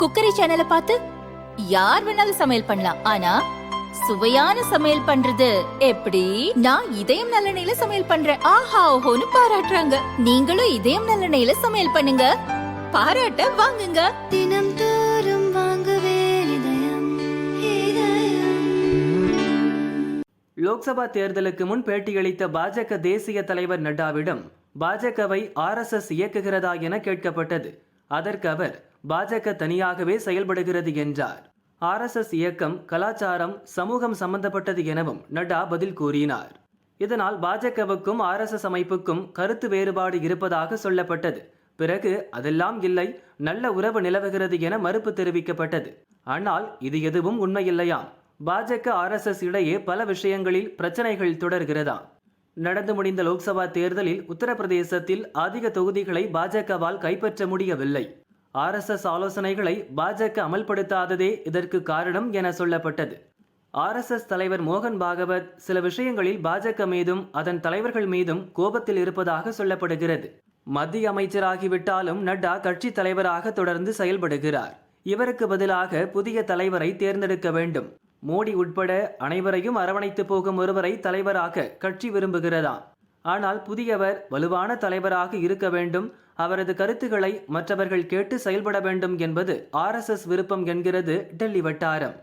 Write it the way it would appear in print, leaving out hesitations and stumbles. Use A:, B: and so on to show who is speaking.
A: Cookery சேனலை பார்த்து யார் வேணாலும் சமையல் பண்ணலாம். ஆனா சுவையான சமையல் பண்றது எப்படி? நான் இதயம் நல்லெண்ணெயில சமையல் பண்றேன். ஆஹா ஓஹோன்னு பாராட்டுறாங்க. நீங்களும் இதயம் நல்லெண்ணெயில சமையல் பண்ணுங்க, பாராட்ட வாங்குங்க.
B: தினம் தோறும் வாங்குவே இதயம் இதயம்.
C: லோக்சபா தேர்தலுக்கு முன் பேட்டியளித்த பாஜக தேசிய தலைவர் நட்டாவிடம் பாஜகவை RSS இயக்குகிறதா என கேட்கப்பட்டது. அதற்கு அவர் பாஜக தனியாகவே செயல்படுகிறது என்றார். RSS இயக்கம் கலாச்சாரம் சமூகம் சம்பந்தப்பட்டது எனவும் நட்டா பதில் கூறினார். இதனால் பாஜகவுக்கும் RSS அமைப்புக்கும் கருத்து வேறுபாடு இருப்பதாக சொல்லப்பட்டது. பிறகு அதெல்லாம் இல்லை, நல்ல உறவு நிலவுகிறது என மறுப்பு தெரிவிக்கப்பட்டது. ஆனால் இது எதுவும் உண்மையில்லையாம். பாஜக RSS இடையே பல விஷயங்களில் பிரச்சனைகள் தொடர்கிறதாம். நடந்து முடிந்த லோக்சபா தேர்தலில் உத்தரப்பிரதேசத்தில் அதிக தொகுதிகளை பாஜகவால் கைப்பற்ற முடியவில்லை. RSS ஆலோசனைகளை பாஜக அமல்படுத்தாததே இதற்கு காரணம் என சொல்லப்பட்டது. RSS தலைவர் மோகன் பாகவத் சில விஷயங்களில் பாஜக மீதும் அதன் தலைவர்கள் மீதும் கோபத்தில் இருப்பதாக சொல்லப்படுகிறது. மத்திய அமைச்சராகிவிட்டாலும் நட்டா கட்சி தலைவராக தொடர்ந்து செயல்படுகிறார். இவருக்கு பதிலாக புதிய தலைவரை தேர்ந்தெடுக்க வேண்டும். மோடி உட்பட அனைவரையும் அரவணைத்து போகும் ஒருவரை தலைவராக கட்சி விரும்புகிறதாம். ஆனால் புதியவர் வலுவான தலைவராக இருக்க வேண்டும், அவரது கருத்துக்களை மற்றவர்கள் கேட்டு செயல்பட வேண்டும் என்பது RSS விருப்பம் என்கிறது டெல்லி வட்டாரம்.